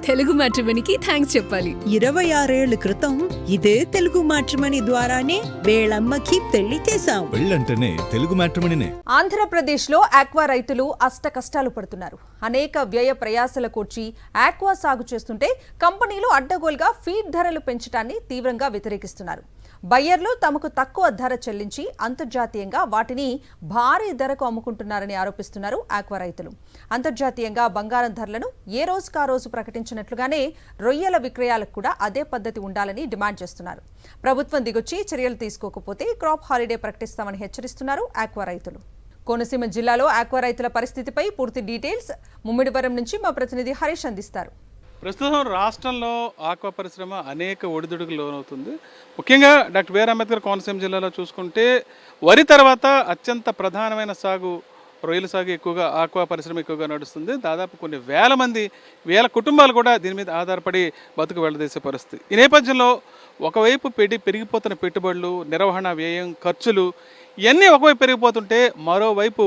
Telugu మ్యాట్రిమోనీకి thanks చెప్పాలి. 26 ఏళ్ల క్రితం ఇదే తెలుగు మ్యాట్రిమోనీ ద్వారానే వేళమ్మకి పెళ్లి చేశాం. పెళ్ళంటేనే తెలుగు మ్యాట్రిమోనీనే. ఆంధ్రప్రదేశ్ లో ఆక్వా రైతులు అష్ట కష్టాలు పడుతున్నారు. అనేక వ్యయ ప్రయాసల కూర్చి ఆక్వా సాగు చేస్తుంటే కంపెనీలు అడ్డగోలుగా ఫీడ్ ధరలు పెంచడాన్ని తీవ్రంగా వ్యతిరేకిస్తున్నారు. బయ్యర్లు తమకు తక్కువ ధర చెల్లించి అంతర్జాతీయంగా వాటిని భారీ ధరకు అమ్ముకుంటున్నారని ఆరోపిస్తున్నారు ఆక్వా రైతులు. అంతర్జాతీయంగా బంగారం ధరలను ఏ రోజుకా రోజు ప్రకటించినట్లుగానే రొయ్యల విక్రయాలకు కూడా అదే పద్ధతి ఉండాలని డిమాండ్ చేస్తున్నారు. ప్రభుత్వం దిగొచ్చి చర్యలు తీసుకోకపోతే క్రాప్ హాలిడే ప్రకటిస్తామని హెచ్చరిస్తున్నారు ఆక్వా రైతులు. కోనసీమ జిల్లాలో ఆక్వా రైతుల పరిస్థితిపై పూర్తి డీటెయిల్స్ ముమ్మిడివరం నుంచి మా ప్రతినిధి హరీష్ అందిస్తారు. ప్రస్తుతం రాష్ట్రంలో ఆక్వా పరిశ్రమ అనేక ఒడిదుడుకులు లోనవుతుంది. ముఖ్యంగా డాక్టర్ బిఆర్ అంబేద్కర్ కోనసీమ జిల్లాలో చూసుకుంటే వరి తర్వాత అత్యంత ప్రధానమైన సాగు రొయ్యల సాగు ఎక్కువగా ఆక్వా పరిశ్రమ ఎక్కువగా నడుస్తుంది. దాదాపు కొన్ని వేల కుటుంబాలు కూడా దీని మీద ఆధారపడి బతుకు వెళ్ళదీసే పరిస్థితి. ఈ నేపథ్యంలో ఒకవైపు పెరిగిపోతున్న పెట్టుబడులు, నిర్వహణ వ్యయం, ఖర్చులు ఇవన్నీ ఒకవైపు పెరిగిపోతుంటే మరోవైపు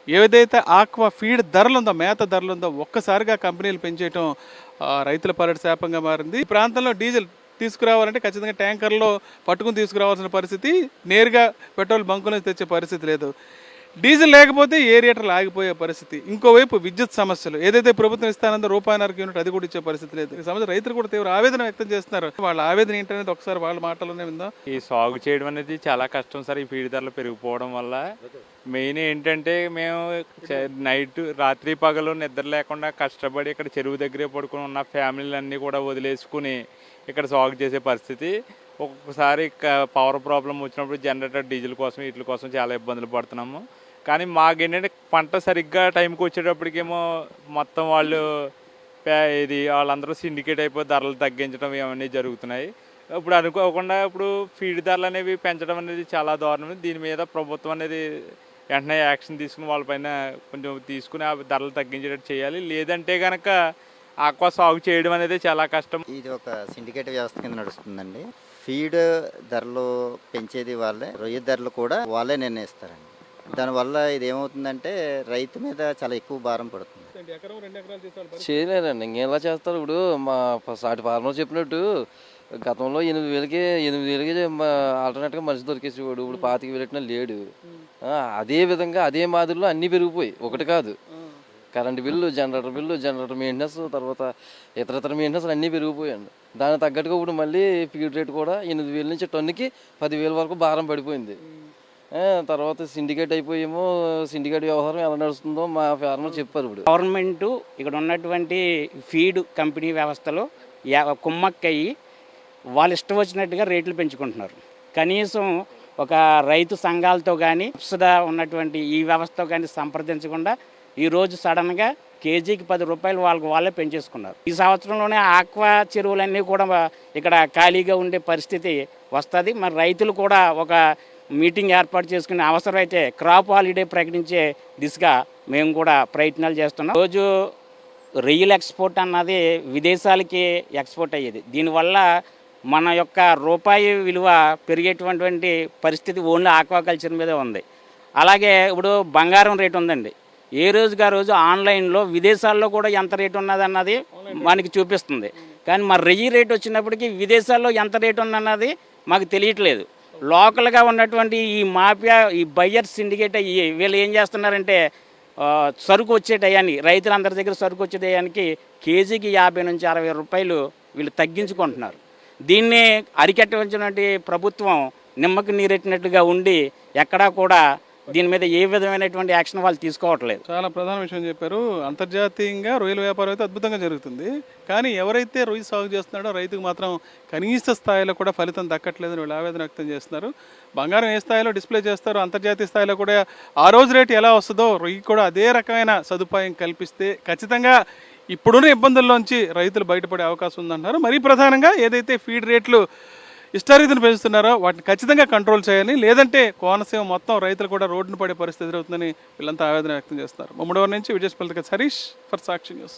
ఏదైతే ఆక్వా ఫీడ్ ధరలుందో, మేత ధరలుందో ఒక్కసారిగా కంపెనీలు పెంచేయటం రైతుల పాలిట శాపంగా మారింది. ఈ ప్రాంతంలో డీజిల్ తీసుకురావాలంటే ఖచ్చితంగా ట్యాంకర్లో పట్టుకుని తీసుకురావాల్సిన పరిస్థితి, నేరుగా పెట్రోల్ బంకు నుంచి తెచ్చే పరిస్థితి లేదు. డీజిల్ లేకపోతే ఏరియేటర్లు ఆగిపోయే పరిస్థితి. ఇంకోవైపు విద్యుత్ సమస్యలు, ఏదైతే ప్రభుత్వం ఇస్తానందో ₹1.5 యూనిట్ అది కూడా ఇచ్చే పరిస్థితి లేదు. ఈ సమస్య రైతులు కూడా తీవ్ర ఆవేదన వ్యక్తం చేస్తున్నారు. వాళ్ళ ఆవేదన ఏంటనేది ఒకసారి వాళ్ళ మాటలోనే విందాం. ఈ సాగు చేయడం అనేది చాలా కష్టం సార్. ఈ ఫీడ్ ధరలు పెరిగిపోవడం వల్ల మెయిన్ ఏంటంటే మేము రాత్రి పగలు నిద్ర లేకుండా కష్టపడి ఇక్కడ చెరువు దగ్గరే పడుకుని ఉన్న ఫ్యామిలీలన్నీ కూడా వదిలేసుకుని ఇక్కడ సాగు చేసే పరిస్థితి. ఒక్కొక్కసారి పవర్ ప్రాబ్లం వచ్చినప్పుడు జనరేటర్, డీజిల్ కోసం వీటి కోసం చాలా ఇబ్బందులు పడుతున్నాము. కానీ మాకేంటంటే పంట సరిగ్గా టైంకి వచ్చేటప్పటికేమో మొత్తం వాళ్ళందరూ సిండికేట్ అయిపోయి ధరలు తగ్గించడం ఇవన్నీ జరుగుతున్నాయి. ఇప్పుడు అనుకోకుండా ఇప్పుడు ఫీడ్ ధరలు అనేవి పెంచడం అనేది చాలా దారుణం. దీని మీద ప్రభుత్వం అనేది వెంటనే యాక్షన్ తీసుకుని వాళ్ళపైన కొంచెం తీసుకుని ఆ ధరలు తగ్గించేటట్టు చేయాలి. లేదంటే కనుక ఆక్వా సాగు చేయడం అనేది చాలా కష్టం. ఇది ఒక సిండికేట్ వ్యవస్థ కింద నడుస్తుందండి. ఫీడ్ ధరలు పెంచేది వాళ్ళే, రొయ్య ధరలు కూడా వాళ్ళే నిర్ణయిస్తారండి. దానివల్ల ఇది ఏమవుతుందంటే రైతు మీద చాలా ఎక్కువ భారం పడుతుంది. చేయలేరండి, ఇంకెలా చేస్తారు. ఇప్పుడు మా సాటి ఫార్మర్ చెప్పినట్టు గతంలో 8,000కి ఆల్టర్నేట్గా మనిషి దొరికేసేవాడు. ఇప్పుడు 25,000 లేడు. అదే విధంగా అదే మాదిరిలో అన్నీ పెరిగిపోయి, ఒకటి కాదు. కరెంట్ బిల్లు, జనరేటర్ మెయింటెనెన్స్, తర్వాత ఇతర మెయింటెనెన్స్ అన్నీ పెరిగిపోయాయండి. దానికి తగ్గట్టుగా ఇప్పుడు మళ్ళీ ఫీడ్ రేట్ కూడా 8,000 నుంచి టన్నుకి 10,000 వరకు భారం పడిపోయింది. తర్వాత సిండికేట్ అయిపోయేమో, సిండికేట్ వ్యవహారం ఎలా నడుస్తుందో మా ఫార్మర్ చెప్పారు. ఇప్పుడు గవర్నమెంట్ ఇక్కడ ఉన్నటువంటి ఫీడ్ కంపెనీ వ్యవస్థలో కుమ్మక్కయ్యి వాళ్ళు ఇష్టం వచ్చినట్టుగా రేట్లు పెంచుకుంటున్నారు. కనీసం ఒక రైతు సంఘాలతో కానీ ఉన్నటువంటి ఈ వ్యవస్థతో కానీ సంప్రదించకుండా ఈరోజు సడన్గా కేజీకి ₹10 వాళ్ళే పెంచేసుకున్నారు. ఈ సంవత్సరంలోనే ఆక్వా చెరువులన్నీ కూడా ఇక్కడ ఖాళీగా ఉండే పరిస్థితి వస్తుంది. మరి రైతులు కూడా ఒక మీటింగ్ ఏర్పాటు చేసుకుని అవసరమైతే క్రాప్ హాలిడే ప్రకటించే దిశగా మేము కూడా ప్రయత్నాలు చేస్తున్నాం. రోజు రొయ్యల ఎక్స్పోర్ట్ అన్నది విదేశాలకి ఎక్స్పోర్ట్ అయ్యేది. దీనివల్ల మన యొక్క రూపాయి విలువ పెరిగేటువంటి పరిస్థితి ఓన్లీ ఆక్వాకల్చర్ మీదే ఉంది. అలాగే ఇప్పుడు బంగారం రేటు ఉందండి. ఏ రోజుగా రోజు ఆన్లైన్లో విదేశాల్లో కూడా ఎంత రేటు ఉన్నదన్నది మనకి చూపిస్తుంది. కానీ మరి రొయ్యి రేటు వచ్చినప్పటికీ విదేశాల్లో ఎంత రేటు ఉన్నది మాకు తెలియట్లేదు. లోకల్గా ఉన్నటువంటి ఈ మాఫియా, ఈ బయ్యర్ సిండికేట్ అయ్యి వీళ్ళు ఏం చేస్తున్నారంటే సరుకు వచ్చే టయానికి, రైతులందరి దగ్గర సరుకు వచ్చే టయానికి కేజీకి ₹50 నుంచి ₹60 వీళ్ళు తగ్గించుకుంటున్నారు. దీన్ని అరికట్టవలసినటువంటి ప్రభుత్వం నిమ్మకు నీరెట్టినట్టుగా ఉండి ఎక్కడా కూడా దీని మీద ఏ విధమైనటువంటి యాక్షన్ వాళ్ళు తీసుకోవట్లేదు. చాలా ప్రధాన విషయం చెప్పారు. అంతర్జాతీయంగా రొయ్యల వ్యాపారం అయితే అద్భుతంగా జరుగుతుంది. కానీ ఎవరైతే రొయ్య సాగు చేస్తున్నాడో రైతుకు మాత్రం కనీస స్థాయిలో కూడా ఫలితం దక్కట్లేదని వాళ్ళు ఆవేదన వ్యక్తం చేస్తున్నారు. బంగారం ఏ స్థాయిలో డిస్ప్లే చేస్తారో అంతర్జాతీయ స్థాయిలో కూడా ఆ రోజు రేటు ఎలా వస్తుందో రొయ్యి కూడా అదే రకమైన సదుపాయం కల్పిస్తే ఖచ్చితంగా ఇప్పుడున్న ఇబ్బందుల్లోంచి రైతులు బయటపడే అవకాశం ఉందంటున్నారు. మరీ ప్రధానంగా ఏదైతే ఫీడ్ రేట్లు ఇష్టారీతిని పెంచుతున్నారో వాటిని ఖచ్చితంగా కంట్రోల్ చేయాలి. లేదంటే కోనసీమ మొత్తం రైతులు కూడా రోడ్డును పడే పరిస్థితి ఎదురవుతుందని వీళ్ళంతా ఆవేదన వ్యక్తం చేస్తున్నారు. ముమ్మడివరం నుంచి Vijay Harish for Sakshi news.